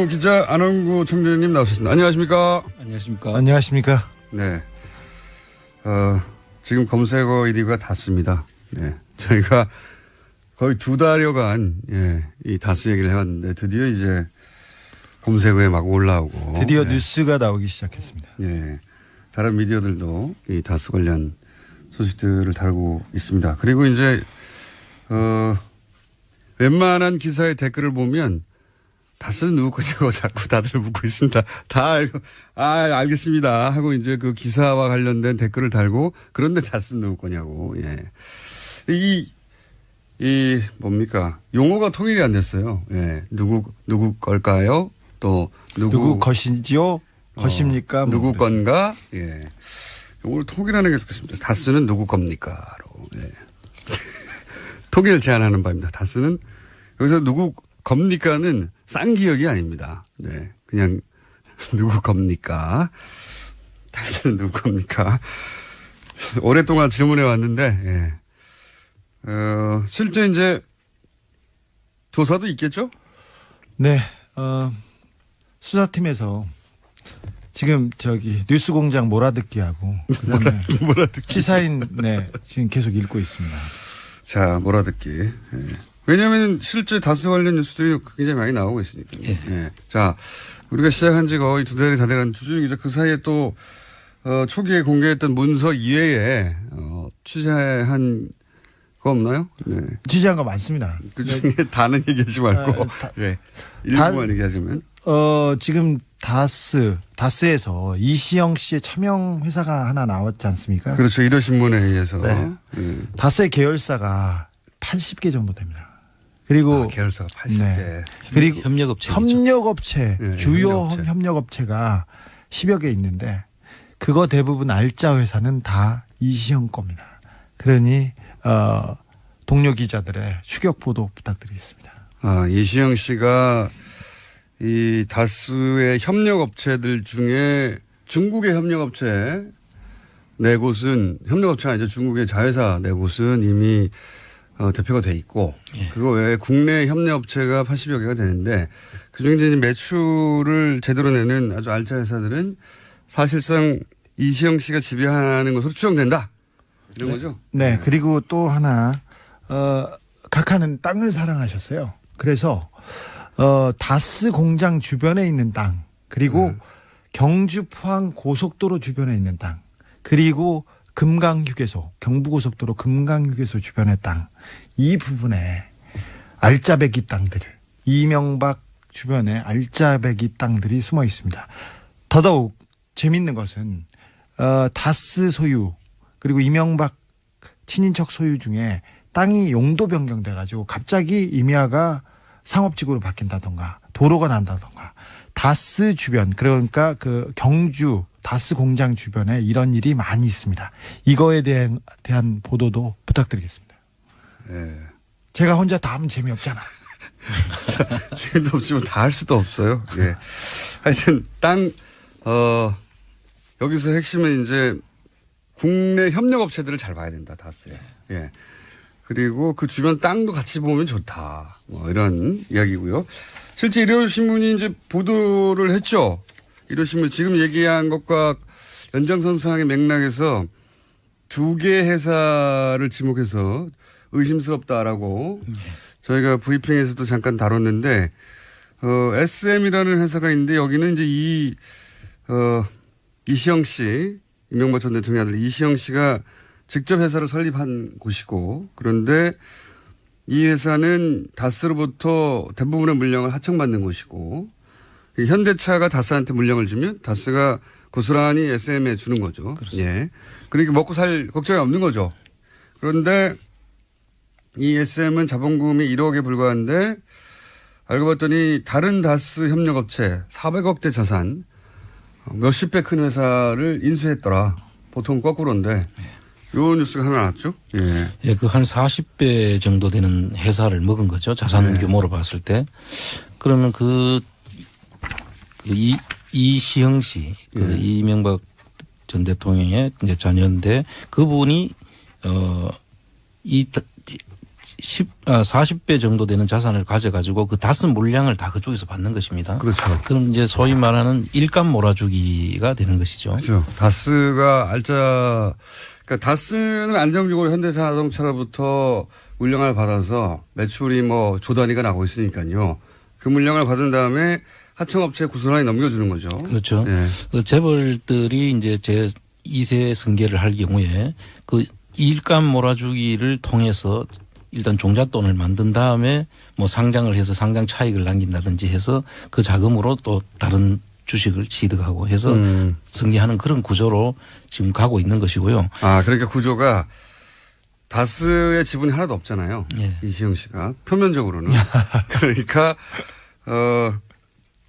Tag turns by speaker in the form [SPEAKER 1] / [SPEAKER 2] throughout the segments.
[SPEAKER 1] 기자, 안원구 총재님 나오셨습니다. 안녕하십니까?
[SPEAKER 2] 안녕하십니까?
[SPEAKER 3] 안녕하십니까?
[SPEAKER 1] 네. 지금 검색어 1위가 닷스입니다. 네. 저희가 거의 2달여간, 예, 이 다스 얘기를 해왔는데 드디어 이제 검색어에 막 올라오고.
[SPEAKER 3] 드디어
[SPEAKER 1] 네.
[SPEAKER 3] 뉴스가 나오기 시작했습니다.
[SPEAKER 1] 예. 다른 미디어들도 이 다스 관련 소식들을 다루고 있습니다. 그리고 이제, 웬만한 기사의 댓글을 보면 다스는 누구 거냐고 자꾸 다들 묻고 있습니다. 다 알고, 알겠습니다. 하고 이제 그 기사와 관련된 댓글을 달고 그런데 다스는 누구 거냐고, 예. 뭡니까. 용어가 통일이 안 됐어요. 예. 누구 걸까요? 또,
[SPEAKER 3] 누구 것인지요? 것입니까?
[SPEAKER 1] 누구 건가? 예. 오늘 통일하는 게 좋겠습니다. 다스는 누구 겁니까?로. 예. 통일을 제안하는 바입니다. 다스는 여기서 누구 겁니까는 쌍기역이 아닙니다. 네. 그냥 누구 겁니까? 다스는 누구 겁니까? 오랫동안 질문해 왔는데, 예. 실제 이제 조사도 있겠죠?
[SPEAKER 3] 네. 수사팀에서 지금 뉴스공장 몰아듣기하고 그다음에
[SPEAKER 1] 몰아듣기.
[SPEAKER 3] 시사인 네 지금 계속 읽고 있습니다.
[SPEAKER 1] 자, 몰아듣기. 예. 왜냐하면 실제 다스 관련 뉴스들이 굉장히 많이 나오고 있으니까.
[SPEAKER 2] 예.
[SPEAKER 1] 예. 자, 우리가 시작한 지 거의 2달이 다 돼가는 주준희 기자 그 사이에 또 초기에 공개했던 문서 이외에 취재한 거 없나요? 네.
[SPEAKER 3] 취재한 거 많습니다.
[SPEAKER 1] 그 중에 다는 얘기하지 말고. 네. 일부만 얘기하자면.
[SPEAKER 3] 지금 다스에서 이시영 씨의 차명 회사가 하나 나왔지 않습니까?
[SPEAKER 1] 그렇죠. 일요신문에 의해서.
[SPEAKER 3] 네. 다스의 계열사가 80개 정도 됩니다. 그리고
[SPEAKER 1] 계열사가 80개.
[SPEAKER 3] 네. 그리고 협력업체
[SPEAKER 1] 네,
[SPEAKER 3] 주요 협력업체가 10여 개 있는데 그거 대부분 알짜 회사는 다 이시영 겁니다. 그러니 동료 기자들의 추격 보도 부탁드리겠습니다.
[SPEAKER 1] 이시영 씨가 이 다스의 협력업체들 중에 중국의 협력업체 네 곳은 협력업체가 아니죠. 중국의 자회사 네 곳은 이미 대표가 돼 있고
[SPEAKER 2] 예.
[SPEAKER 1] 그거 외에 국내 협력업체가 80여 개가 되는데 그중에 이제 매출을 제대로 내는 아주 알짜 회사들은 사실상 이시영 씨가 지배하는 것으로 추정된다. 이런 거죠.
[SPEAKER 3] 네. 그리고 또 하나 각하는 땅을 사랑하셨어요. 그래서 다스 공장 주변에 있는 땅 그리고 경주 포항 고속도로 주변에 있는 땅 그리고 금강휴게소 경부고속도로 금강휴게소 주변의 땅 이 부분에 알짜배기 땅들 이명박 주변에 알짜배기 땅들이 숨어 있습니다. 더더욱 재밌는 것은 다스 소유 그리고 이명박 친인척 소유 중에 땅이 용도 변경돼 가지고 갑자기 임야가 상업지구로 바뀐다던가 도로가 난다던가 다스 주변 그러니까 그 경주 다스 공장 주변에 이런 일이 많이 있습니다. 이거에 대한 보도도 부탁드리겠습니다.
[SPEAKER 1] 네.
[SPEAKER 3] 제가 혼자 다 하면 재미없잖아.
[SPEAKER 1] 재미도 없지만 다 할 수도 없어요. 예. 하여튼 여기서 핵심은 이제 국내 협력업체들을 잘 봐야 된다. 다스에. 예. 그리고 그 주변 땅도 같이 보면 좋다. 뭐 이런 이야기고요. 실제 일요신문이 이제 보도를 했죠. 일요신문 지금 얘기한 것과 연장선상의 맥락에서 2개 회사를 지목해서 의심스럽다라고 저희가 브리핑에서도 잠깐 다뤘는데 SM이라는 회사가 있는데 여기는 이제 이시영 씨, 이명박 전 대통령 아들 이시영 씨가 직접 회사를 설립한 곳이고 그런데 이 회사는 다스로부터 대부분의 물량을 하청받는 곳이고 현대차가 다스한테 물량을 주면 다스가 고스란히 SM에 주는 거죠.
[SPEAKER 2] 그렇습니다.
[SPEAKER 1] 예. 그러니까 먹고 살 걱정이 없는 거죠. 그런데 이 SM은 자본금이 1억에 불과한데 알고 봤더니 다른 다스 협력업체 400억대 자산 몇십 배 큰 회사를 인수했더라. 보통 거꾸로인데 요 뉴스가 하나 나왔죠. 예.
[SPEAKER 2] 예, 그 한 40배 정도 되는 회사를 먹은 거죠. 자산
[SPEAKER 1] 네.
[SPEAKER 2] 규모로 봤을 때. 그러면 이시영 씨, 이명박 전 대통령의 이제 자녀인데 그분이 40배 정도 되는 자산을 가져가지고 그 다스 물량을 다 그쪽에서 받는 것입니다.
[SPEAKER 1] 그렇죠.
[SPEAKER 2] 그럼 이제 소위 말하는 일감 몰아주기가 되는 것이죠.
[SPEAKER 1] 그렇죠. 다스가 그러니까 다스는 안정적으로 현대자동차로부터 물량을 받아서 매출이 뭐 조 단위가 나고 있으니까요. 그 물량을 받은 다음에 하청업체에 고스란히 넘겨주는 거죠.
[SPEAKER 2] 그렇죠.
[SPEAKER 1] 네.
[SPEAKER 2] 그 재벌들이 이제 제 2세 승계를 할 경우에 그 일감 몰아주기를 통해서 일단 종잣돈을 만든 다음에 뭐 상장을 해서 상장 차익을 남긴다든지 해서 그 자금으로 또 다른 주식을 취득하고 해서 승계하는 그런 구조로 지금 가고 있는 것이고요.
[SPEAKER 1] 아, 그러니까 구조가 다스의 지분이 하나도 없잖아요.
[SPEAKER 2] 예.
[SPEAKER 1] 이시영 씨가 표면적으로는. 그러니까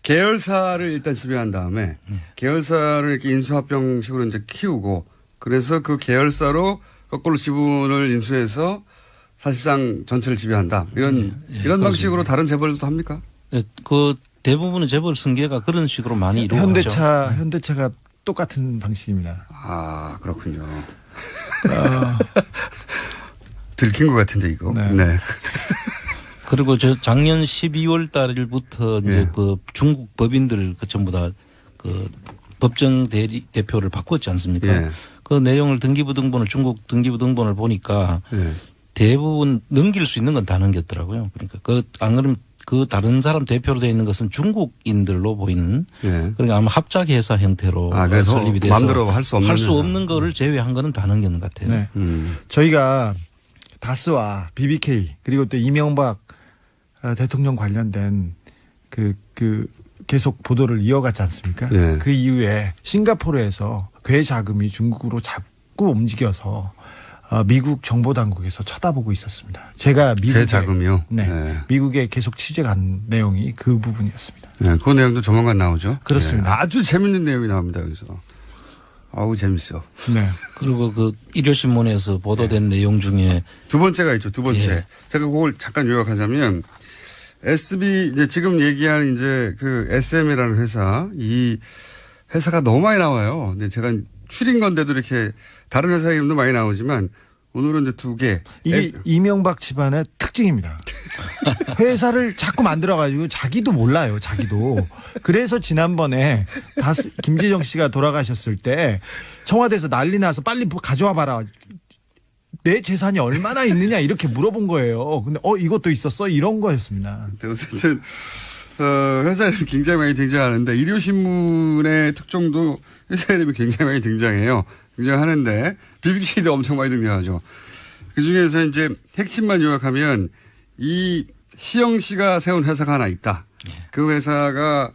[SPEAKER 1] 계열사를 일단 지배한 다음에 계열사를 이렇게 인수합병식으로 이제 키우고 그래서 그 계열사로 거꾸로 지분을 인수해서 사실상 전체를 지배한다. 이런 방식으로 다른 재벌도 합니까?
[SPEAKER 2] 그 대부분의 재벌 승계가 그런 식으로 많이 이루어지죠.
[SPEAKER 3] 현대차가 똑같은 방식입니다.
[SPEAKER 1] 아, 그렇군요. 들킨 것 같은데 이거.
[SPEAKER 3] 네.
[SPEAKER 1] 네.
[SPEAKER 2] 그리고 저 작년 12월 달부터 이제
[SPEAKER 1] 예.
[SPEAKER 2] 그 중국 법인들 그 전부 다 그 법정 대표를 바꿨지 않습니까?
[SPEAKER 1] 예.
[SPEAKER 2] 그 내용을 중국 등기부등본을 보니까
[SPEAKER 1] 예.
[SPEAKER 2] 대부분 넘길 수 있는 건 다 넘겼더라고요. 그러니까 안 그러면 그 다른 사람 대표로 되어 있는 것은 중국인들로 보이는
[SPEAKER 1] 예.
[SPEAKER 2] 그러니까 아마 합작회사 형태로
[SPEAKER 1] 그래서
[SPEAKER 2] 설립이 돼서
[SPEAKER 1] 마음대로 할 수 없는
[SPEAKER 2] 거를 제외한 거는 다 넘기는 것 같아요.
[SPEAKER 3] 네. 저희가 다스와 BBK 그리고 또 이명박 대통령 관련된 그 계속 보도를 이어갔지 않습니까?
[SPEAKER 1] 네.
[SPEAKER 3] 그 이후에 싱가포르에서 괴 자금이 중국으로 자꾸 움직여서 미국 정보 당국에서 쳐다보고 있었습니다. 제가 미국에
[SPEAKER 1] 자금이요.
[SPEAKER 3] 네,
[SPEAKER 1] 네.
[SPEAKER 3] 미국에 계속 취재간 내용이 그 부분이었습니다.
[SPEAKER 1] 네, 그 내용도 조만간 나오죠.
[SPEAKER 3] 그렇습니다.
[SPEAKER 1] 네, 아주 재밌는 내용이 나옵니다 여기서. 아우 재밌어.
[SPEAKER 3] 네.
[SPEAKER 2] 그리고 그 일요신문에서 보도된 내용 중에
[SPEAKER 1] 두 번째가 있죠. 두 번째.
[SPEAKER 2] 예.
[SPEAKER 1] 제가 그걸 잠깐 요약하자면 SB 이제 지금 얘기한 이제 그 SM이라는 회사 이 회사가 너무 많이 나와요. 근데 제가 추린 건데도 이렇게 다른 회사 이름도 많이 나오지만 오늘은 이제 두 개.
[SPEAKER 3] 이게 이명박 집안의 특징입니다. 회사를 자꾸 만들어가지고 자기도 몰라요. 자기도. 그래서 지난번에 김재정 씨가 돌아가셨을 때 청와대에서 난리 나서 빨리 가져와 봐라. 내 재산이 얼마나 있느냐 이렇게 물어본 거예요. 근데 이것도 있었어? 이런 거였습니다.
[SPEAKER 1] 어쨌든 회사 이름이 굉장히 많이 등장하는데 일요신문의 특종도 회사 이름이 굉장히 많이 등장하는데 BBK도 엄청 많이 등장하죠. 그중에서 이제 핵심만 요약하면 이 시영 씨가 세운 회사가 하나 있다. 그 회사가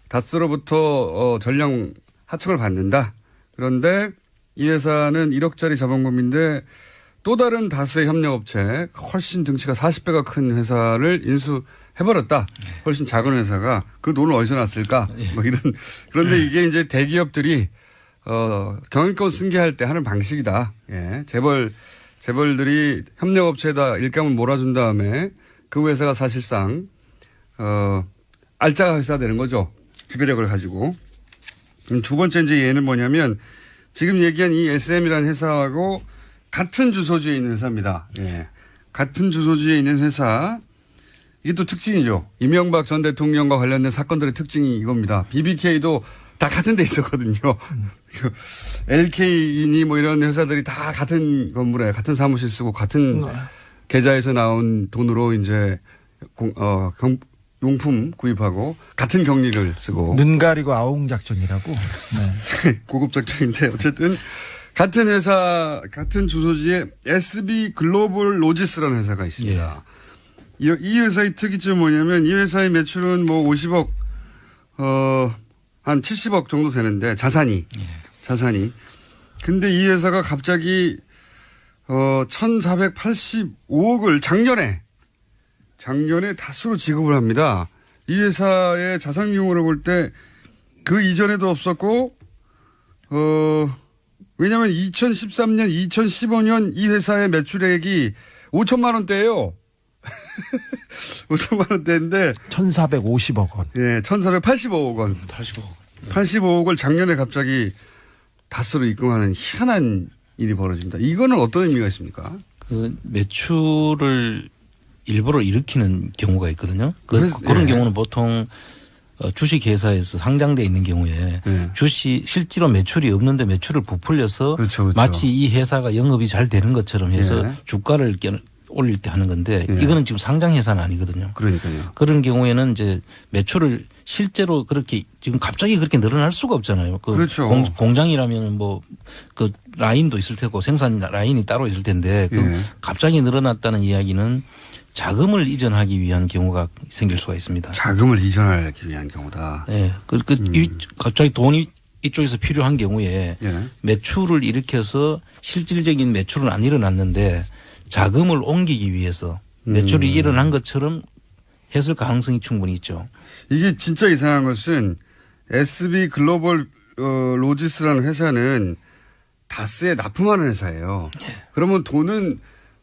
[SPEAKER 1] 다스로부터 전량 하청을 받는다. 그런데 이 회사는 1억짜리 자본금인데 또 다른 다스의 협력업체 훨씬 등치가 40배가 큰 회사를 인수해버렸다. 훨씬 작은 회사가 그 돈을 어디서 났을까? 뭐 이런. 그런데 이게 이제 대기업들이 경영권 승계할 때 하는 방식이다. 예. 재벌들이 협력업체에다 일감을 몰아준 다음에 그 회사가 사실상 알짜가 회사가 되는 거죠. 지배력을 가지고. 두 번째 이제 예는 뭐냐면 지금 얘기한 이 SM이라는 회사하고 같은 주소지에 있는 회사입니다. 예. 같은 주소지에 있는 회사. 이게 또 특징이죠. 이명박 전 대통령과 관련된 사건들의 특징이 이겁니다. BBK도 다 같은 데 있었거든요. LK이니 뭐 이런 회사들이 다 같은 건물에 같은 사무실 쓰고 같은 계좌에서 나온 돈으로 이제 용품 구입하고 같은 격리를 쓰고.
[SPEAKER 3] 눈 가리고 아웅 작전이라고. 네.
[SPEAKER 1] 고급 작전인데 어쨌든 같은 회사, 같은 주소지에 SB 글로벌 로지스라는 회사가 있습니다. 예. 이 회사의 특이점은 뭐냐면 이 회사의 매출은 뭐 50억, 한 70억 정도 되는데 자산이. 근데 이 회사가 갑자기 1,485억을 작년에 다수로 지급을 합니다. 이 회사의 자산 규모를 볼 때 그 이전에도 없었고, 왜냐하면 2013년, 2015년 이 회사의 매출액이 5천만 원대예요. 5천만 원대인데
[SPEAKER 3] 1,450억 원.
[SPEAKER 1] 예, 1,485억 원. 85억을 작년에 갑자기 다스로 입금하는 희한한 일이 벌어집니다. 이거는 어떤 의미가 있습니까?
[SPEAKER 2] 그 매출을 일부러 일으키는 경우가 있거든요.
[SPEAKER 1] 그래서,
[SPEAKER 2] 그런
[SPEAKER 1] 예.
[SPEAKER 2] 경우는 보통 주식회사에서 상장돼 있는 경우에
[SPEAKER 1] 예.
[SPEAKER 2] 실제로 매출이 없는데 매출을 부풀려서
[SPEAKER 1] 그렇죠, 그렇죠.
[SPEAKER 2] 마치 이 회사가 영업이 잘 되는 것처럼 해서
[SPEAKER 1] 예.
[SPEAKER 2] 주가를 올릴 때 하는 건데
[SPEAKER 1] 예.
[SPEAKER 2] 이거는 지금 상장회사는 아니거든요.
[SPEAKER 1] 그러니까요.
[SPEAKER 2] 그런 경우에는 이제 매출을 실제로 그렇게 지금 갑자기 그렇게 늘어날 수가 없잖아요.
[SPEAKER 1] 그렇죠.
[SPEAKER 2] 공장이라면 뭐 그 라인도 있을 테고 생산 라인이 따로 있을 텐데
[SPEAKER 1] 예.
[SPEAKER 2] 갑자기 늘어났다는 이야기는 자금을 이전하기 위한 경우가 생길 수가 있습니다.
[SPEAKER 1] 자금을 이전하기 위한 경우다.
[SPEAKER 2] 예. 갑자기 돈이 이쪽에서 필요한 경우에
[SPEAKER 1] 예.
[SPEAKER 2] 매출을 일으켜서 실질적인 매출은 안 일어났는데 자금을 옮기기 위해서 매출이 일어난 것처럼 했을 가능성이 충분히 있죠.
[SPEAKER 1] 이게 진짜 이상한 것은 SB 글로벌 로지스라는 회사는 다스에 납품하는 회사예요. 그러면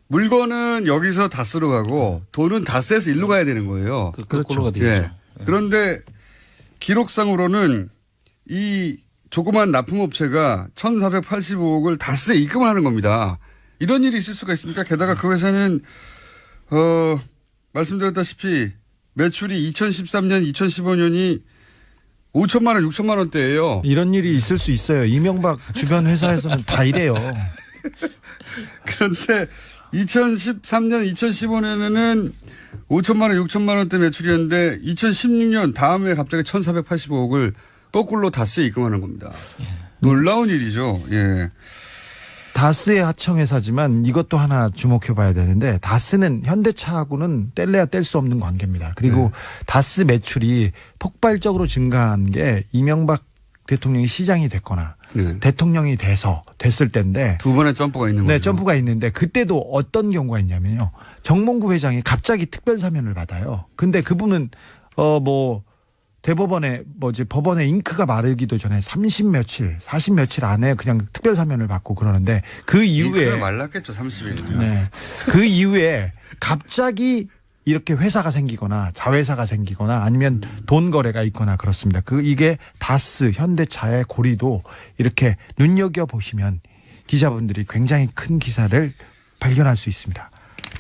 [SPEAKER 1] 물건은 여기서 다스로 가고 돈은 다스에서 일로 가야 되는 거예요.
[SPEAKER 2] 거꾸로가 되죠.
[SPEAKER 1] 예. 그런데 기록상으로는 이 조그만 납품업체가 1,485억을 다스에 입금을 하는 겁니다. 이런 일이 있을 수가 있습니까? 게다가 그 회사는 말씀드렸다시피 매출이 2013년, 2015년이 5천만 원, 6천만 원대예요.
[SPEAKER 3] 이런 일이 있을 수 있어요. 이명박 주변 회사에서는 다 이래요.
[SPEAKER 1] 그런데 2013년, 2015년에는 5천만 원, 6천만 원대 매출이었는데 2016년 다음에 갑자기 1,485억을 거꾸로 다스에 입금하는 겁니다. 놀라운 일이죠. 예.
[SPEAKER 3] 다스의 하청회사지만 이것도 하나 주목해 봐야 되는데 다스는 현대차하고는 뗄래야 뗄 수 없는 관계입니다. 그리고 다스 매출이 폭발적으로 증가한 게 이명박 대통령이 시장이 됐거나 대통령이 됐을 때인데
[SPEAKER 1] 두 번의 점프가 있는 거죠.
[SPEAKER 3] 네, 점프가 있는데 그때도 어떤 경우가 있냐면요. 정몽구 회장이 갑자기 특별 사면을 받아요. 근데 그분은 법원에 잉크가 마르기도 전에 30 며칠 안에 그냥 특별 사면을 받고 그러는데 그 이후에
[SPEAKER 1] 말랐겠죠, 30일이면.
[SPEAKER 3] 네. 그 이후에 갑자기 이렇게 회사가 생기거나 자회사가 생기거나 아니면 돈 거래가 있거나 그렇습니다. 이게 다스 현대차의 고리도 이렇게 눈여겨 보시면 기자분들이 굉장히 큰 기사를 발견할 수 있습니다.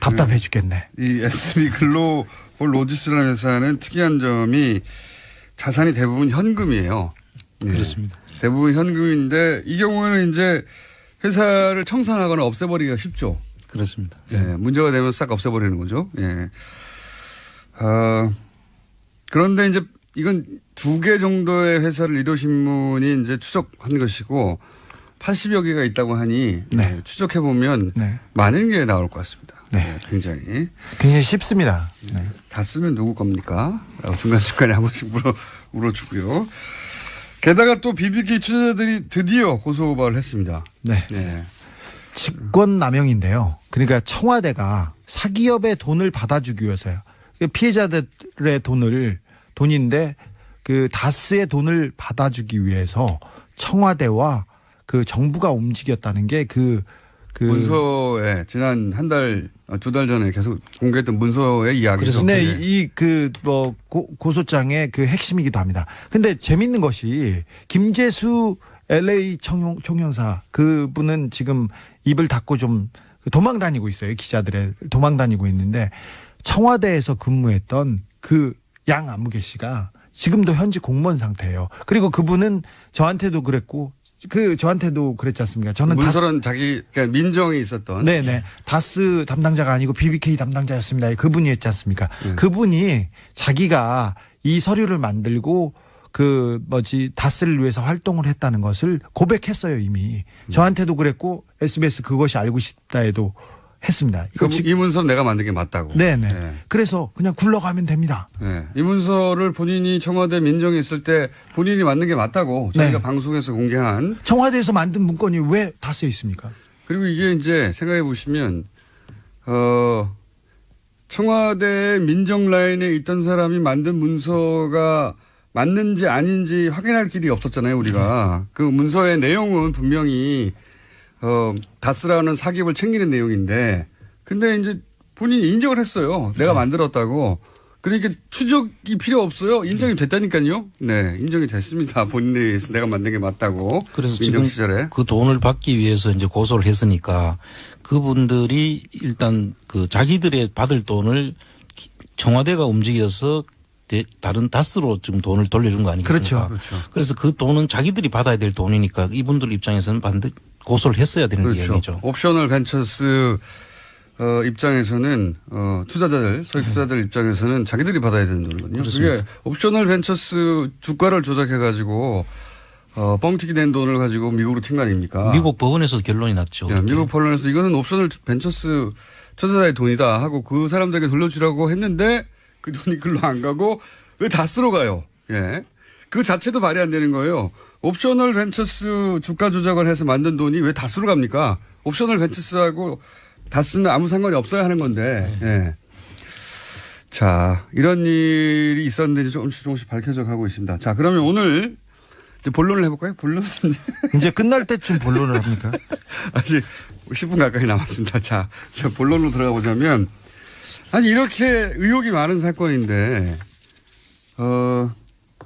[SPEAKER 3] 답답해 죽겠네.
[SPEAKER 1] 이 SB 글로벌 로지스라는 회사는 특이한 점이 자산이 대부분 현금이에요. 네.
[SPEAKER 2] 그렇습니다.
[SPEAKER 1] 대부분 현금인데 이 경우에는 이제 회사를 청산하거나 없애버리기가 쉽죠.
[SPEAKER 2] 그렇습니다.
[SPEAKER 1] 예. 문제가 되면 싹 없애버리는 거죠. 예. 그런데 이제 이건 2개 정도의 회사를 일요신문이 이제 추적한 것이고 80여 개가 있다고 하니
[SPEAKER 3] 네.
[SPEAKER 1] 추적해보면
[SPEAKER 3] 네.
[SPEAKER 1] 많은 게 나올 것 같습니다.
[SPEAKER 3] 네.
[SPEAKER 1] 굉장히.
[SPEAKER 3] 쉽습니다. 네.
[SPEAKER 1] 다 쓰면 누구 겁니까? 라고 중간중간에 한 번씩 물어주고요. 게다가 또 BBK 투자자들이 드디어 고소고발을 했습니다.
[SPEAKER 3] 네.
[SPEAKER 1] 네.
[SPEAKER 3] 직권남용인데요. 그러니까 청와대가 사기업의 돈을 받아주기 위해서요. 피해자들의 돈인데 그 다스의 돈을 받아주기 위해서 청와대와 그 정부가 움직였다는 게
[SPEAKER 1] 문서에 지난 한 달, 2달 전에 계속 공개했던 문서의 이야기죠.
[SPEAKER 3] 네, 고소장의 그 핵심이기도 합니다. 근데 재밌는 것이 김재수 LA 총영사 그분은 지금 입을 닫고 좀 도망 다니고 있어요. 기자들의 도망 다니고 있는데 청와대에서 근무했던 그 양 안무개 씨가 지금도 현직 공무원 상태예요. 그리고 그분은 저한테도 그랬지 않습니까? 저는
[SPEAKER 1] 문서는 그러니까 민정이 있었던.
[SPEAKER 3] 네네. 다스 담당자가 아니고 BBK 담당자였습니다. 그분이 했지 않습니까? 그분이 자기가 이 서류를 만들고 다스를 위해서 활동을 했다는 것을 고백했어요, 이미. 저한테도 그랬고, SBS 그것이 알고 싶다에도 했습니다.
[SPEAKER 1] 이 문서는 내가 만든 게 맞다고.
[SPEAKER 3] 네네.
[SPEAKER 1] 네.
[SPEAKER 3] 그래서 그냥 굴러가면 됩니다.
[SPEAKER 1] 네. 이 문서를 본인이 청와대 민정에 있을 때 본인이 만든 게 맞다고 저희가
[SPEAKER 3] 네.
[SPEAKER 1] 방송에서 공개한.
[SPEAKER 3] 청와대에서 만든 문건이 왜 다스에 있습니까?
[SPEAKER 1] 그리고 이게 이제 생각해 보시면, 청와대 민정 라인에 있던 사람이 만든 문서가 맞는지 아닌지 확인할 길이 없었잖아요, 우리가. 그 문서의 내용은 분명히 다스라는 사기업을 챙기는 내용인데, 근데 이제 본인이 인정을 했어요. 내가 만들었다고. 그러니까 추적이 필요 없어요. 인정이 됐다니까요. 네, 인정이 됐습니다. 본인이 내가 만든 게 맞다고.
[SPEAKER 2] 그래서
[SPEAKER 1] 민정
[SPEAKER 2] 지금
[SPEAKER 1] 시절에.
[SPEAKER 2] 그 돈을 받기 위해서 이제 고소를 했으니까 그분들이 일단 그 자기들의 받을 돈을 청와대가 움직여서 다른 다스로 지금 돈을 돌려준 거 아니겠습니까?
[SPEAKER 1] 그렇죠.
[SPEAKER 2] 그래서 그 돈은 자기들이 받아야 될 돈이니까 이분들 입장에서는 반드시 고소를 했어야 되는
[SPEAKER 1] 그렇죠.
[SPEAKER 2] 이야기죠.
[SPEAKER 1] 옵셔널 벤처스 입장에서는 투자자들 소액 투자자들 입장에서는 자기들이 받아야 되는 돈이거든요.
[SPEAKER 2] 그렇습니다.
[SPEAKER 1] 그게 옵셔널 벤처스 주가를 조작해 가지고 뻥튀기 된 돈을 가지고 미국으로 튄 거 아닙니까?
[SPEAKER 2] 미국 법원에서 결론이 났죠.
[SPEAKER 1] 예, 미국 법원에서 이거는 옵셔널 벤처스 투자자의 돈이다 하고 그 사람들에게 돌려주라고 했는데 그 돈이 글로 안 가고 왜 다스로 가요? 예. 그 자체도 말이 안 되는 거예요. 옵셔널 벤처스 주가 조작을 해서 만든 돈이 왜 다스로 갑니까? 옵셔널 벤처스하고 다스는 아무 상관이 없어야 하는 건데. 예. 자, 이런 일이 있었는데 조금씩 밝혀져 가고 있습니다. 자, 그러면 오늘 이제 본론을 해볼까요? 본론?
[SPEAKER 3] 이제 끝날 때쯤 본론을 합니까?
[SPEAKER 1] 아직 10분 가까이 남았습니다. 자, 본론으로 들어가 보자면, 아니, 이렇게 의혹이 많은 사건인데,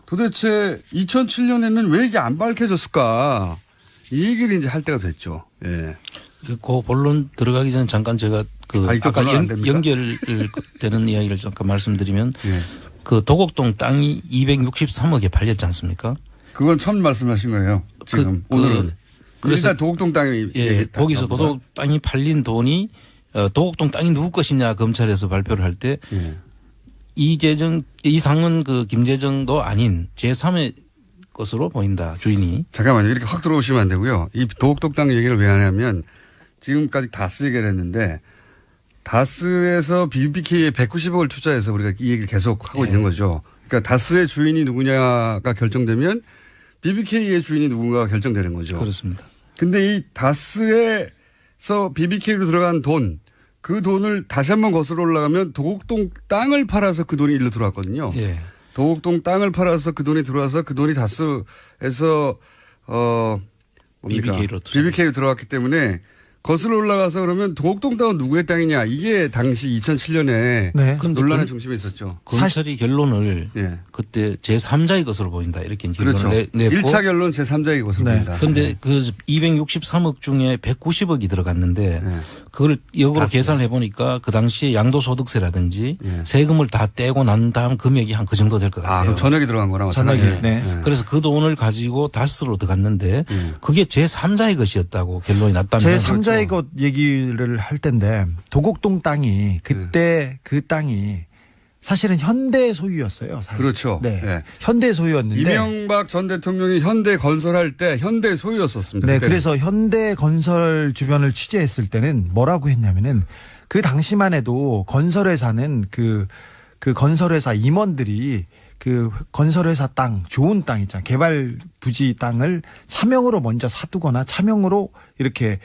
[SPEAKER 1] 도대체 2007년에는 왜 이게 안 밝혀졌을까? 이 얘기를 이제 할 때가 됐죠. 예.
[SPEAKER 2] 그 본론 들어가기 전에 잠깐 제가 아까
[SPEAKER 1] 안 됩니까?
[SPEAKER 2] 연결되는 이야기를 잠깐 말씀드리면
[SPEAKER 1] 예.
[SPEAKER 2] 그 도곡동 땅이 263억에 팔렸지 않습니까?
[SPEAKER 1] 그건 처음 말씀하신 거예요. 지금 오늘은.
[SPEAKER 2] 그래서
[SPEAKER 1] 일단 도곡동 땅이
[SPEAKER 2] 거기서 도곡 땅이 팔린 돈이 도곡동 땅이 누구 것이냐 검찰에서 발표를 할 때
[SPEAKER 1] 예.
[SPEAKER 2] 이상은 그 김재정도 아닌 제3의 것으로 보인다 주인이.
[SPEAKER 1] 잠깐만요. 이렇게 확 들어오시면 안 되고요. 이 도곡동 땅 얘기를 왜 하냐면 지금까지 다스 얘기를 했는데 다스에서 BBK에 190억을 투자해서 우리가 이 얘기를 계속 하고 있는 거죠. 그러니까 다스의 주인이 누구냐가 결정되면 BBK의 주인이 누군가가 결정되는 거죠.
[SPEAKER 2] 그렇습니다.
[SPEAKER 1] 근데 이 다스에서 BBK로 들어간 돈, 그 돈을 다시 한번 거슬러 올라가면 도곡동 땅을 팔아서 그 돈이 일로 들어왔거든요.
[SPEAKER 2] 예.
[SPEAKER 1] 도곡동 땅을 팔아서 그 돈이 들어와서 그 돈이 다스에서 BBK로 들어왔기 때문에 거슬러 올라가서 그러면 도곡동 땅은 누구의 땅이냐 이게 당시 2007년에
[SPEAKER 3] 네.
[SPEAKER 1] 논란의 중심에 있었죠.
[SPEAKER 2] 검찰이 결론을
[SPEAKER 1] 예.
[SPEAKER 2] 그때 제3자의 것으로 보인다 이렇게 결론을
[SPEAKER 1] 그렇죠.
[SPEAKER 2] 냈고
[SPEAKER 1] 1차 결론 제3자의 것으로
[SPEAKER 3] 네.
[SPEAKER 1] 보인다.
[SPEAKER 2] 그런데 그 263억 중에 190억이 들어갔는데
[SPEAKER 1] 네.
[SPEAKER 2] 그걸 역으로
[SPEAKER 1] 다스.
[SPEAKER 2] 계산을 해보니까 그 당시에 양도소득세라든지
[SPEAKER 1] 네.
[SPEAKER 2] 세금을 다 떼고 난 다음 금액이 한 그 정도 될 것
[SPEAKER 1] 아,
[SPEAKER 2] 같아요.
[SPEAKER 1] 그럼 전액이 들어간 거랑
[SPEAKER 3] 전액이,
[SPEAKER 1] 마찬가지네.
[SPEAKER 3] 네.
[SPEAKER 2] 그래서 그 돈을 가지고 다스로 들어갔는데 그게 제3자의 것이었다고 결론이 났다면
[SPEAKER 3] 제3자의 것 얘기를 할 텐데 도곡동 땅이 그때 그 땅이 사실은 현대 소유였어요. 사실.
[SPEAKER 1] 그렇죠.
[SPEAKER 3] 네.
[SPEAKER 1] 네.
[SPEAKER 3] 현대 소유였는데.
[SPEAKER 1] 이명박 전 대통령이 현대 건설할 때 현대 소유였었습니다.
[SPEAKER 3] 네.
[SPEAKER 1] 그때는.
[SPEAKER 3] 그래서 현대 건설 주변을 취재했을 때는 뭐라고 했냐면은 그 당시만 해도 건설회사는 그 건설회사 임원들이 그 건설회사 땅, 좋은 땅 있잖아요. 개발 부지 땅을 차명으로 먼저 사두거나 차명으로 이렇게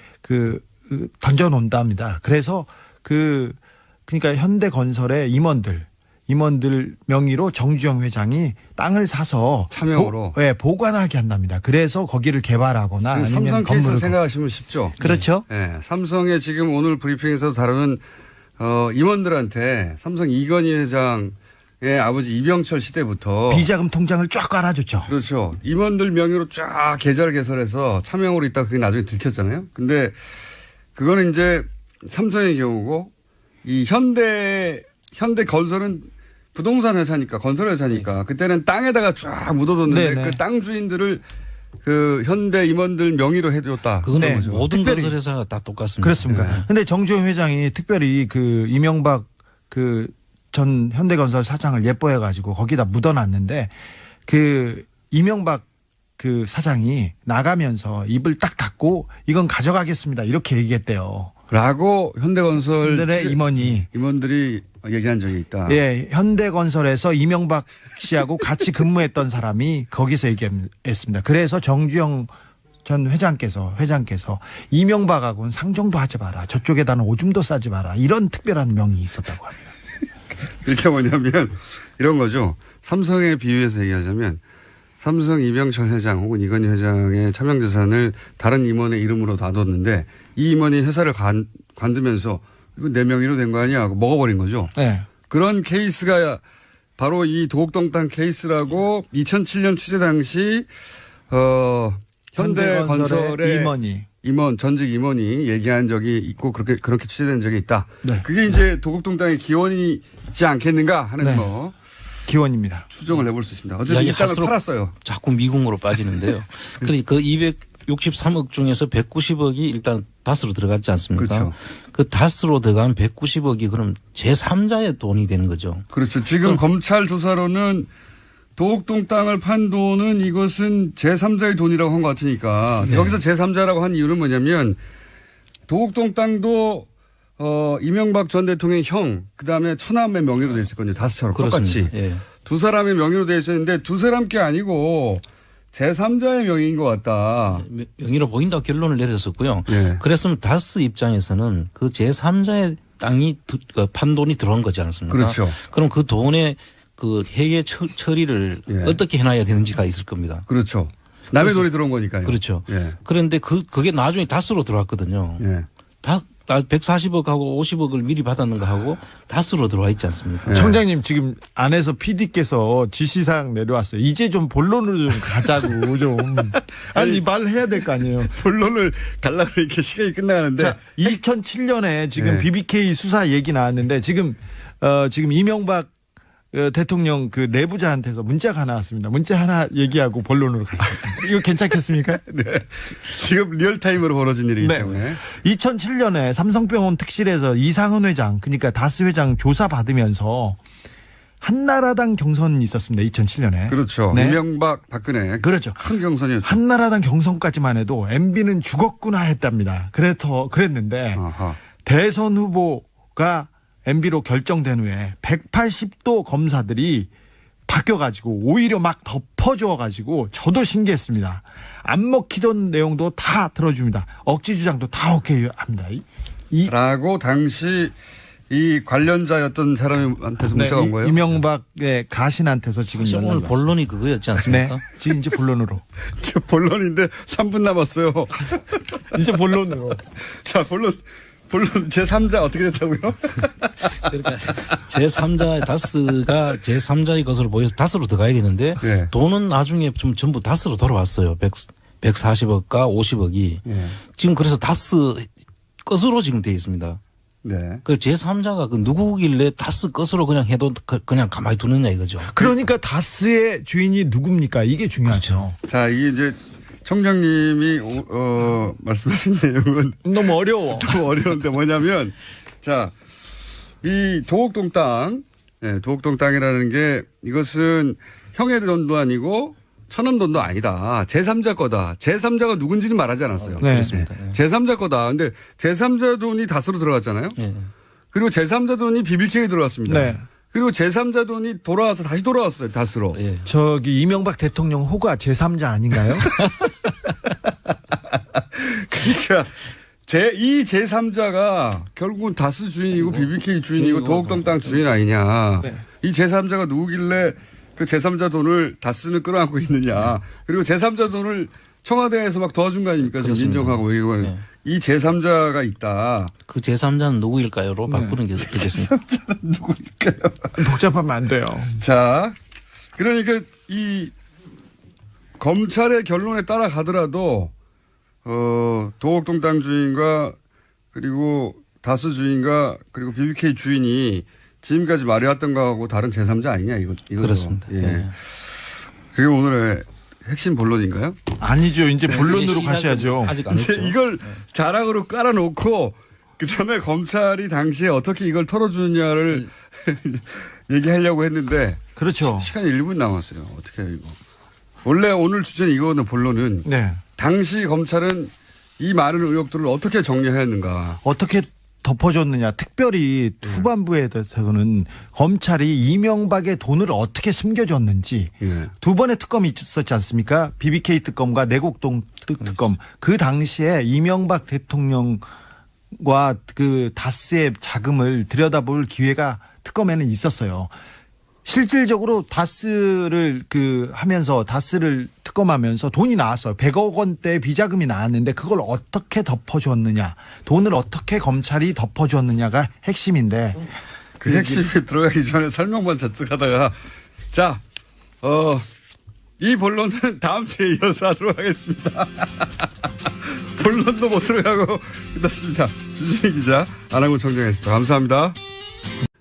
[SPEAKER 3] 던져 놓는답니다. 그래서 그러니까 현대건설의 임원들 명의로 정주영 회장이 땅을 사서
[SPEAKER 1] 차명으로
[SPEAKER 3] 보관하게 한답니다. 그래서 거기를 개발하거나 아니면
[SPEAKER 1] 삼성 케이스
[SPEAKER 3] 건물을
[SPEAKER 1] 생각하시면 쉽죠.
[SPEAKER 3] 그렇죠.
[SPEAKER 1] 네. 삼성의 지금 오늘 브리핑에서 다루는 임원들한테 삼성 이건희 회장의 아버지 이병철 시대부터
[SPEAKER 3] 비자금 통장을 쫙 깔아줬죠.
[SPEAKER 1] 그렇죠. 임원들 명의로 쫙 계좌를 개설해서 차명으로 있다가 그게 나중에 들켰잖아요. 근데 그거는 이제 삼성의 경우고 이 현대 건설은 부동산 회사니까 건설 회사니까 그때는 땅에다가 쫙 묻어뒀는데
[SPEAKER 3] 네네.
[SPEAKER 1] 그 땅 주인들을 그 현대 임원들 명의로 해줬다.
[SPEAKER 2] 그건
[SPEAKER 3] 네.
[SPEAKER 2] 모든
[SPEAKER 3] 특별히.
[SPEAKER 2] 건설회사가 다 똑같습니다.
[SPEAKER 3] 그렇습니까?
[SPEAKER 1] 네.
[SPEAKER 3] 근데 정주영 회장이 특별히 그 이명박 그 전 현대건설 사장을 예뻐해가지고 거기다 묻어놨는데 그 이명박 그 사장이 나가면서 입을 딱 닫고 이건 가져가겠습니다 이렇게 얘기했대요.
[SPEAKER 1] 라고 현대건설의 임원들이 얘기한 적이 있다.
[SPEAKER 3] 예, 현대건설에서 이명박 씨하고 같이 근무했던 사람이 거기서 얘기했습니다. 그래서 정주영 전 회장께서 이명박하고는 상종도 하지 마라. 저쪽에다는 오줌도 싸지 마라. 이런 특별한 명이 있었다고 합니다.
[SPEAKER 1] 이렇게 뭐냐면 이런 거죠. 삼성에 비유해서 얘기하자면 삼성 이병철 회장 혹은 이건희 회장의 차명재산을 다른 임원의 이름으로 놔뒀는데 이 임원이 회사를 관두면서 이거 내 명의로 된 거 아니야 하고 먹어버린 거죠.
[SPEAKER 3] 네.
[SPEAKER 1] 그런 케이스가 바로 이 도곡동 땅 케이스라고 2007년 취재 당시 현대건설의 전직 임원이 얘기한 적이 있고 그렇게 취재된 적이 있다.
[SPEAKER 3] 네.
[SPEAKER 1] 그게 이제 도곡동 땅의 기원이지 않겠는가 하는
[SPEAKER 3] 네. 기원입니다.
[SPEAKER 1] 추정을 해볼 수 있습니다. 어쨌든 이 땅을 팔았어요.
[SPEAKER 2] 자꾸 미궁으로 빠지는데요. 그러니까 그 263억 중에서 190억이 일단 다스로 들어갔지 않습니까?
[SPEAKER 1] 그렇죠.
[SPEAKER 2] 그 다스로 들어간 190억이 그럼 제3자의 돈이 되는 거죠.
[SPEAKER 1] 그렇죠. 지금 검찰 조사로는 도곡동 땅을 판 돈은 이것은 제3자의 돈이라고 한 것 같으니까
[SPEAKER 2] 네.
[SPEAKER 1] 여기서 제3자라고 한 이유는 뭐냐면 도곡동 땅도 이명박 전 대통령의 형 그다음에 처남의 명의로 돼 있었거든요. 다스처럼 똑같이.
[SPEAKER 2] 예.
[SPEAKER 1] 두 사람의 명의로 돼 있었는데 두 사람 게 아니고 제3자의 명의인 것 같다.
[SPEAKER 2] 명의로 보인다고 결론을 내렸었고요.
[SPEAKER 1] 예.
[SPEAKER 2] 그랬으면 다스 입장에서는 그 제3자의 땅이 판 돈이 들어온 거지 않습니까?
[SPEAKER 1] 그렇죠.
[SPEAKER 2] 그럼 그 돈의 그 회계 처리를
[SPEAKER 1] 예.
[SPEAKER 2] 어떻게 해놔야 되는지가 있을 겁니다.
[SPEAKER 1] 그렇죠. 남의 돈이 들어온 거니까요.
[SPEAKER 2] 그렇죠.
[SPEAKER 1] 예.
[SPEAKER 2] 그런데 그게 나중에 다스로 들어왔거든요.
[SPEAKER 1] 예.
[SPEAKER 2] 140억하고 50억을 미리 받았는 거 하고 다스로 들어와 있지 않습니까?
[SPEAKER 1] 네.
[SPEAKER 3] 청장님 지금 안에서 PD께서 지시사항 내려왔어요. 이제 좀 본론으로 좀 가자고 좀. 아니 말해야 될 거 아니에요.
[SPEAKER 1] 본론을 가려고 이렇게 시간이 끝나가는데.
[SPEAKER 3] 자, 2007년에 지금
[SPEAKER 1] 네.
[SPEAKER 3] BBK 수사 얘기 나왔는데 지금 이명박 대통령 그 내부자한테서 문자가 나왔습니다. 문자 하나 얘기하고 본론으로 가겠습니다. 이거 괜찮겠습니까?
[SPEAKER 1] 네. 지금 리얼타임으로 벌어진 일이기
[SPEAKER 3] 네.
[SPEAKER 1] 때문에.
[SPEAKER 3] 2007년에 삼성병원 특실에서 이상은 회장, 그러니까 다스 회장 조사 받으면서 한나라당 경선이 있었습니다. 2007년에.
[SPEAKER 1] 그렇죠.
[SPEAKER 3] 네.
[SPEAKER 1] 이명박 박근혜.
[SPEAKER 3] 그렇죠.
[SPEAKER 1] 큰 경선이었죠.
[SPEAKER 3] 한나라당 경선까지만 해도 MB는 죽었구나 했답니다. 그랬는데
[SPEAKER 1] 아하.
[SPEAKER 3] 대선 후보가 MB로 결정된 후에 180도 검사들이 바뀌어가지고 오히려 막 덮어줘가지고 저도 신기했습니다. 안 먹히던 내용도 다 들어줍니다. 억지 주장도 다 오케이 합니다.
[SPEAKER 1] 라고 당시 이 관련자였던 사람한테서 문자가 온 거예요?
[SPEAKER 3] 이명박의 가신한테서 지금
[SPEAKER 2] 사실 오늘
[SPEAKER 3] 연락이 왔어요.
[SPEAKER 2] 본론이 그거였지
[SPEAKER 3] 네,
[SPEAKER 2] 않습니까?
[SPEAKER 3] 지금 이제 본론으로.
[SPEAKER 1] 저 본론인데 3분 남았어요.
[SPEAKER 3] 이제 본론으로.
[SPEAKER 1] 자, 본론 제3자 어떻게 됐다고요?
[SPEAKER 2] 그러니까 제3자 다스가 제3자의 것으로 보여서 다스로 들어가야 되는데
[SPEAKER 1] 네.
[SPEAKER 2] 돈은 나중에 좀 전부 다스로 돌아왔어요. 140억과 50억이.
[SPEAKER 1] 네.
[SPEAKER 2] 지금 그래서 다스 것으로 지금 돼 있습니다.
[SPEAKER 1] 네.
[SPEAKER 2] 그 제3자가 그 누구길래 다스 것으로 그냥 해도 그냥 가만히 두느냐 이거죠.
[SPEAKER 3] 그러니까 다스의 주인이 누굽니까? 이게 중요하죠.
[SPEAKER 1] 자, 이게 이제 청장님이 말씀하신 내용은
[SPEAKER 3] 너무 어려워.
[SPEAKER 1] 좀 어려운데 뭐냐면 자, 이 도곡동 땅, 네, 도곡동 땅이라는 게 이것은 형의 돈도 아니고 처남 돈도 아니다. 제3자 거다. 제3자가 누군지는 말하지 않았어요.
[SPEAKER 3] 네.
[SPEAKER 2] 그렇습니다. 예.
[SPEAKER 1] 제3자 거다. 근데 제3자 돈이 다스로 들어갔잖아요.
[SPEAKER 2] 예.
[SPEAKER 1] 그리고 제3자 돈이 BBK에 들어갔습니다.
[SPEAKER 3] 네.
[SPEAKER 1] 그리고 제3자 돈이 다시 돌아왔어요. 다스로.
[SPEAKER 2] 예.
[SPEAKER 3] 저기 이명박 대통령 호가 제3자 아닌가요?
[SPEAKER 1] 그러니까 이 제3자가 결국은 다스 주인이고 BBK 주인이고 도곡동 땅 주인 아니냐.
[SPEAKER 3] 네.
[SPEAKER 1] 이 제3자가 누구길래 그 제3자 돈을 다스는 끌어안고 있느냐. 그리고 제3자 돈을 청와대에서 막 도와준 거 아닙니까? 지금
[SPEAKER 2] 그렇습니다.
[SPEAKER 1] 인정하고 이거
[SPEAKER 2] 네.
[SPEAKER 1] 이 제3자가 있다.
[SPEAKER 2] 그 제3자는 누구일까요?로 바꾸는 게 어떻겠습니까?
[SPEAKER 1] 제3자는 누구일까요?
[SPEAKER 3] 복잡하면 안 돼요.
[SPEAKER 1] 자, 그러니까 이 검찰의 결론에 따라가더라도 도곡동 땅 주인과 그리고 다스 주인과 그리고 BBK 주인이 지금까지 말해왔던 거하고 다른 제3자 아니냐 이거죠.
[SPEAKER 2] 그렇습니다.
[SPEAKER 1] 예.
[SPEAKER 2] 예.
[SPEAKER 1] 그게 오늘의 핵심 본론인가요?
[SPEAKER 3] 아니죠. 이제 본론으로
[SPEAKER 2] 시작은
[SPEAKER 3] 가셔야죠.
[SPEAKER 2] 아직 안
[SPEAKER 1] 이제
[SPEAKER 2] 했죠.
[SPEAKER 1] 이걸 자랑으로 깔아놓고 그다음에 검찰이 당시에 어떻게 이걸 털어주느냐를 얘기하려고 했는데
[SPEAKER 3] 그렇죠.
[SPEAKER 1] 시간이 1분 남았어요. 어떻게 해요 이거. 원래 오늘 주제는 이거는 본론은
[SPEAKER 3] 네.
[SPEAKER 1] 당시 검찰은 이 많은 의혹들을 어떻게 정리했는가.
[SPEAKER 3] 어떻게 덮어줬느냐. 특별히 후반부에 대해서는 검찰이 이명박의 돈을 어떻게 숨겨줬는지
[SPEAKER 1] 예.
[SPEAKER 3] 두 번의 특검이 있었지 않습니까? BBK 특검과 내곡동 특검. 그 당시에 이명박 대통령과 그 다스의 자금을 들여다볼 기회가 특검에는 있었어요. 실질적으로 다스를 하면서 다스를 특검하면서 돈이 나왔어요. 100억 원대 비자금이 나왔는데 그걸 어떻게 덮어줬느냐. 돈을 어떻게 검찰이 덮어줬느냐가 핵심인데
[SPEAKER 1] 그 핵심에 들어가기 전에 설명만 잔뜩 하다가 자, 이 본론은 다음 주에 이어서 하도록 하겠습니다. 본론도 못 들어가고 끝났습니다. 주진희 기자, 안하고 청정했습니다. 감사합니다.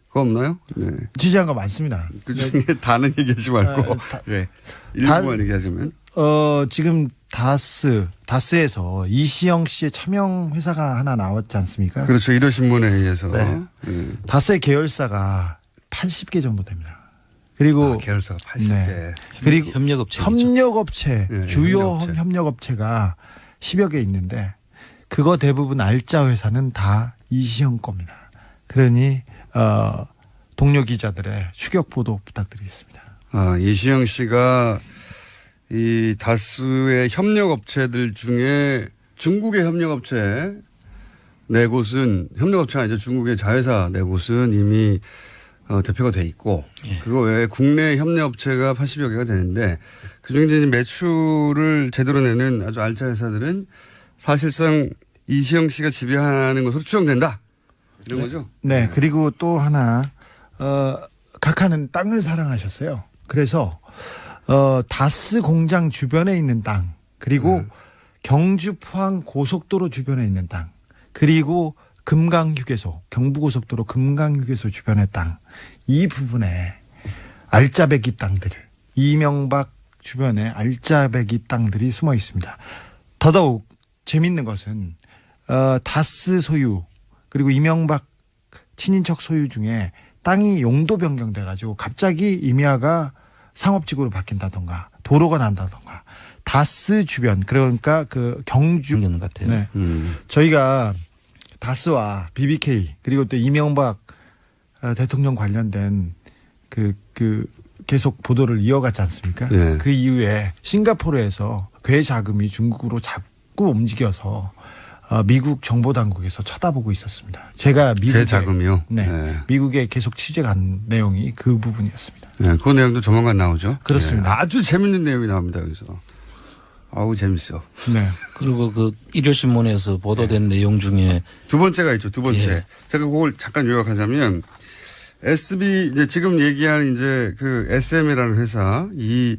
[SPEAKER 1] 그거 없나요? 네.
[SPEAKER 3] 지지한 거 많습니다.
[SPEAKER 1] 그 중에 다는 얘기하지 말고, 네. 일부만 얘기하자면.
[SPEAKER 3] 지금 다스에서 이시영 씨의 차명 회사가 하나 나왔지 않습니까?
[SPEAKER 1] 그렇죠. 일요신문에 의해서.
[SPEAKER 3] 네. 다스의 계열사가 80개 정도 됩니다. 그리고
[SPEAKER 1] 계열사가 80개.
[SPEAKER 3] 네. 그리고 협력업체
[SPEAKER 1] 네,
[SPEAKER 3] 주요
[SPEAKER 1] 협력업체.
[SPEAKER 3] 협력업체가 10여 개 있는데 그거 대부분 알짜 회사는 다 이시영 겁니다. 그러니 동료 기자들의 추격 보도 부탁드리겠습니다.
[SPEAKER 1] 이시영 씨가 이 다스의 협력업체들 중에 중국의 협력업체 네 곳은 협력업체가 아니죠. 중국의 자회사 네 곳은 이미 대표가 돼 있고 그거 외에 국내 협력업체가 80여 개가 되는데 그중에 이제 매출을 제대로 내는 아주 알짜 회사들은 사실상 이시영 씨가 지배하는 것으로 추정된다. 이런 거죠.
[SPEAKER 3] 네. 그리고 또 하나 각하는 땅을 사랑하셨어요. 그래서 다스 공장 주변에 있는 땅 그리고 경주 포항 고속도로 주변에 있는 땅 그리고 금강휴게소 경부고속도로 금강휴게소 주변의 땅 이 부분에 알짜배기 땅들 이명박 주변에 알짜배기 땅들이 숨어 있습니다. 더더욱 재밌는 것은 다스 소유 그리고 이명박 친인척 소유 중에 땅이 용도 변경돼 가지고 갑자기 임야가 상업지구로 바뀐다던가 도로가 난다던가 다스 주변 그러니까 그 경주
[SPEAKER 2] 같아요.
[SPEAKER 3] 네. 저희가 다스와 BBK 그리고 또 이명박 대통령 관련된 그 계속 보도를 이어갔지 않습니까?
[SPEAKER 1] 네.
[SPEAKER 3] 그 이후에 싱가포르에서 괴 자금이 중국으로 자꾸 움직여서 미국 정보 당국에서 쳐다보고 있었습니다. 제가 미국에
[SPEAKER 1] 자금이요.
[SPEAKER 3] 네, 미국에 계속 취재 간 내용이 그 부분이었습니다.
[SPEAKER 1] 네, 그 내용도 조만간 나오죠.
[SPEAKER 3] 그렇습니다.
[SPEAKER 1] 네, 아주 재밌는 내용이 나옵니다 여기서. 아우 재밌어.
[SPEAKER 3] 네.
[SPEAKER 2] 그리고 그 일요신문에서 보도된 내용 중에
[SPEAKER 1] 두 번째가 있죠. 두 번째.
[SPEAKER 2] 예.
[SPEAKER 1] 제가 그걸 잠깐 요약하자면 SB 이제 지금 얘기한 이제 그 SM이라는 회사 이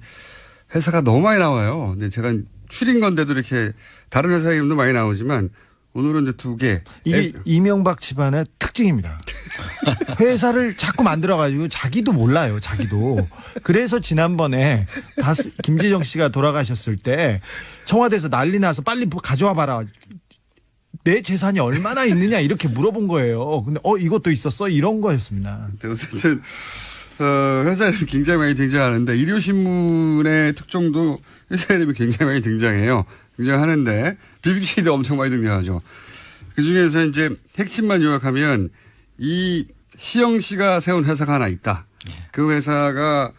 [SPEAKER 1] 회사가 너무 많이 나와요. 근데 제가 추린 건데도 이렇게 다른 회사 이름도 많이 나오지만 오늘은 이제 두 개.
[SPEAKER 3] 이게 이명박 집안의 특징입니다. 회사를 자꾸 만들어가지고 자기도 몰라요. 자기도. 그래서 지난번에 김재정 씨가 돌아가셨을 때 청와대에서 난리 나서 빨리 가져와 봐라. 내 재산이 얼마나 있느냐 이렇게 물어본 거예요. 근데 이것도 있었어? 이런 거였습니다.
[SPEAKER 1] 어쨌든 회사 이름이 굉장히 많이 등장하는데 일요신문의 특종도 회사 이름이 굉장히 많이 등장하는데 BBK도 엄청 많이 등장하죠. 그중에서 이제 핵심만 요약하면 이 시영 씨가 세운 회사가 하나 있다. 그 회사가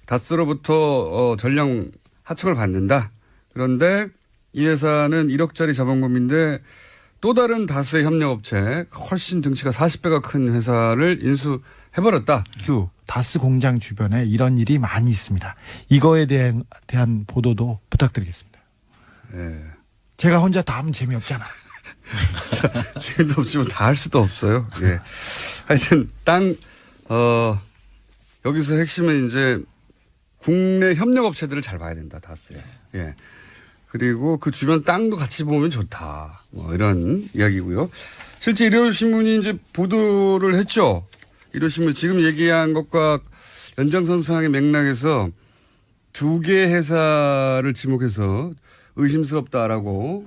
[SPEAKER 1] 다스로부터 전량 하청을 받는다. 그런데 이 회사는 1억짜리 자본금인데 또 다른 다스의 협력업체 훨씬 등치가 40배가 큰 회사를 인수해버렸다.
[SPEAKER 3] 다스 공장 주변에 이런 일이 많이 있습니다. 이거에 대한 보도도 부탁드리겠습니다.
[SPEAKER 1] 예.
[SPEAKER 3] 제가 혼자 다 하면 재미없잖아.
[SPEAKER 1] 재미도 없지만 다 할 수도 없어요. 예. 하여튼 여기서 핵심은 이제 국내 협력업체들을 잘 봐야 된다. 다스에. 예. 그리고 그 주변 땅도 같이 보면 좋다. 뭐 이런 이야기고요. 실제 일요신문이 이제 보도를 했죠. 일요신문 지금 얘기한 것과 연장선상의 맥락에서 두 개 회사를 지목해서 의심스럽다라고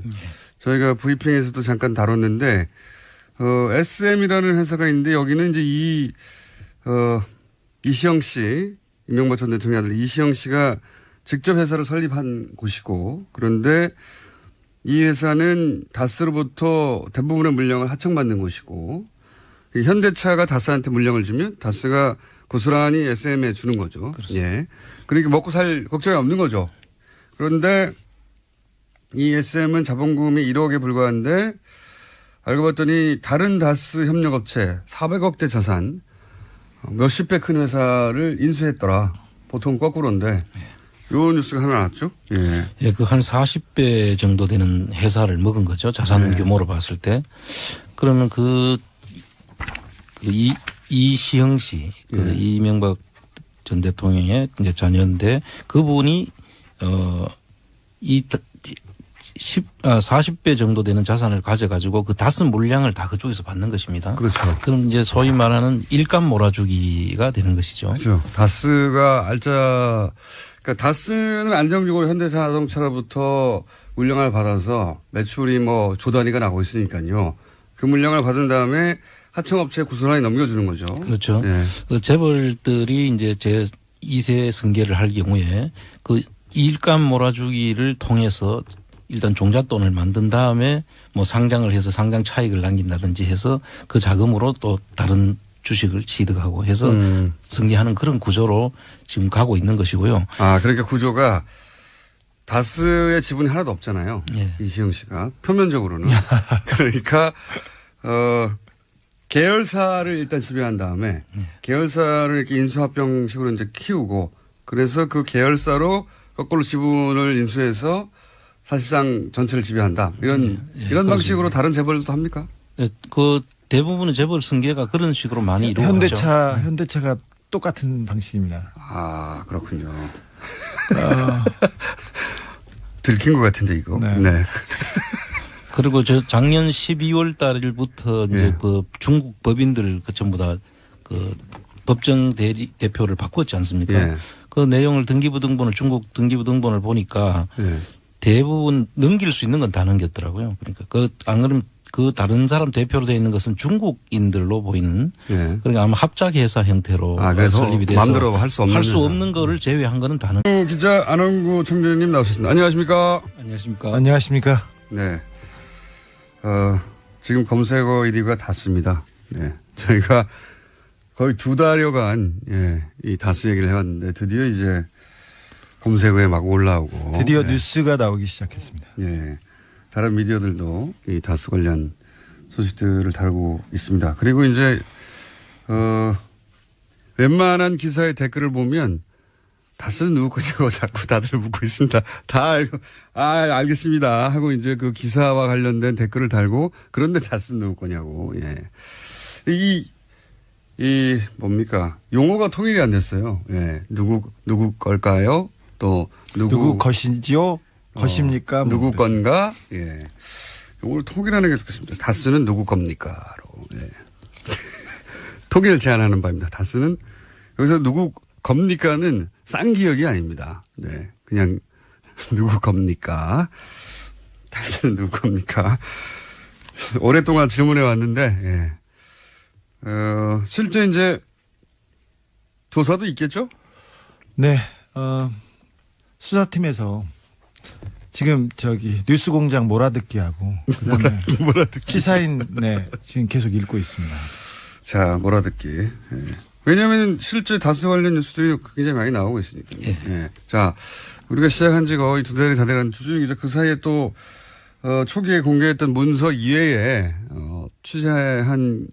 [SPEAKER 1] 저희가 브리핑에서도 잠깐 다뤘는데 SM이라는 회사가 있는데 여기는 이제 이시영 씨, 이명박 전 대통령 아들 이시영 씨가 직접 회사를 설립한 곳이고 그런데 이 회사는 다스로부터 대부분의 물량을 하청받는 곳이고 현대차가 다스한테 물량을 주면 다스가 고스란히 SM에 주는 거죠.
[SPEAKER 2] 그렇습니다.
[SPEAKER 1] 예. 그러니까 먹고 살 걱정이 없는 거죠. 그런데 이 SM은 자본금이 1억에 불과한데 알고 봤더니 다른 다스 협력업체 400억대 자산 몇십 배 큰 회사를 인수했더라. 보통 거꾸로인데 요 뉴스가 하나 나왔죠. 예.
[SPEAKER 2] 예, 그 한 40배 정도 되는 회사를 먹은 거죠. 자산
[SPEAKER 1] 네.
[SPEAKER 2] 규모로 봤을 때. 그러면 이 이시영 씨, 그
[SPEAKER 1] 예.
[SPEAKER 2] 이명박 전 대통령의 이제 자녀인데 그분이 이 40배 정도 되는 자산을 가져가지고 그 다스 물량을 다 그쪽에서 받는 것입니다.
[SPEAKER 1] 그렇죠.
[SPEAKER 2] 그럼 이제 소위 말하는 일감 몰아주기가 되는 것이죠.
[SPEAKER 1] 그렇죠. 다스가 그러니까 다스는 안정적으로 현대자동차로부터 물량을 받아서 매출이 뭐 조 단위가 나고 있으니까요. 그 물량을 받은 다음에 하청업체에 고스란히 넘겨주는 거죠.
[SPEAKER 2] 그렇죠.
[SPEAKER 1] 예.
[SPEAKER 2] 그 재벌들이 이제 제 2세 승계를 할 경우에 그 일감 몰아주기를 통해서 일단 종잣돈을 만든 다음에 뭐 상장을 해서 상장 차익을 남긴다든지 해서 그 자금으로 또 다른 주식을 취득하고 해서 승계하는 그런 구조로 지금 가고 있는 것이고요.
[SPEAKER 1] 아, 그러니까 구조가 다스의 지분이 하나도 없잖아요.
[SPEAKER 2] 예.
[SPEAKER 1] 이시영 씨가. 표면적으로는. 그러니까, 계열사를 일단 지배한 다음에 계열사를 이렇게 인수합병식으로 이제 키우고 그래서 그 계열사로 거꾸로 지분을 인수해서 사실상 전체를 지배한다. 이런 방식으로 다른 재벌도 합니까?
[SPEAKER 2] 그 대부분의 재벌 승계가 그런 식으로 많이 이루어졌죠.
[SPEAKER 3] 현대차가 똑같은 방식입니다.
[SPEAKER 1] 아, 그렇군요. 들킨 것 같은데 이거.
[SPEAKER 3] 네.
[SPEAKER 1] 네.
[SPEAKER 2] 그리고 저 작년 12월 달부터 이제
[SPEAKER 1] 예.
[SPEAKER 2] 그 중국 법인들 그 전부 다 그 법정 대표를 바꿨지 않습니까?
[SPEAKER 1] 예.
[SPEAKER 2] 그 내용을 등기부등본을 중국 등기부등본을 보니까
[SPEAKER 1] 예.
[SPEAKER 2] 대부분 넘길 수 있는 건 다 넘겼더라고요. 그러니까 안 그러면 그 다른 사람 대표로 되어 있는 것은 중국인들로 보이는
[SPEAKER 1] 예.
[SPEAKER 2] 그러니까 아마 합작회사 형태로
[SPEAKER 1] 그래서
[SPEAKER 2] 설립이 돼서
[SPEAKER 1] 마음대로 할 수 없는
[SPEAKER 2] 거를 제외한 거는 다 넘.
[SPEAKER 1] 기자 안원구 총재님 나오셨습니다. 안녕하십니까?
[SPEAKER 2] 안녕하십니까?
[SPEAKER 3] 안녕하십니까?
[SPEAKER 1] 네. 지금 검색어 1위가 닿습니다. 네. 저희가 거의 2달여간, 예, 이 다스 얘기를 해왔는데 드디어 이제 검색어에 막 올라오고.
[SPEAKER 3] 드디어
[SPEAKER 1] 네.
[SPEAKER 3] 뉴스가 나오기 시작했습니다.
[SPEAKER 1] 예. 다른 미디어들도 이 다스 관련 소식들을 다루고 있습니다. 그리고 이제, 웬만한 기사의 댓글을 보면 다스는 누구 거냐고 자꾸 다들 묻고 있습니다. 다 알고, 알겠습니다. 하고 이제 그 기사와 관련된 댓글을 달고 그런데 다스는 누구 거냐고, 예. 뭡니까. 용어가 통일이 안 됐어요. 예. 누구 걸까요? 또,
[SPEAKER 3] 누구 것인지요? 것입니까?
[SPEAKER 1] 누구 건가? 예. 용어를 통일하는 게 좋겠습니다. 다스는 누구 겁니까?로. 예. 통일을 제안하는 바입니다. 다스는 여기서 누구 겁니까는 쌍기역이 아닙니다. 네. 그냥 누구 겁니까? 다스는 누구 겁니까? 오랫동안 질문해 왔는데, 예. 실제 이제 조사도 있겠죠?
[SPEAKER 3] 네. 수사팀에서 지금 뉴스공장 몰아듣기하고 그다음에
[SPEAKER 1] 몰아듣기.
[SPEAKER 3] 시사인 지금 계속 읽고 있습니다.
[SPEAKER 1] 자, 몰아듣기. 예. 왜냐하면 실제 다스 관련 뉴스들이 굉장히 많이 나오고 있으니까.
[SPEAKER 2] 예.
[SPEAKER 1] 예. 자, 우리가 시작한 지 거의 2달이 다 돼가는 주중이죠. 그 사이에 또 초기에 공개했던 문서 이외에 취재한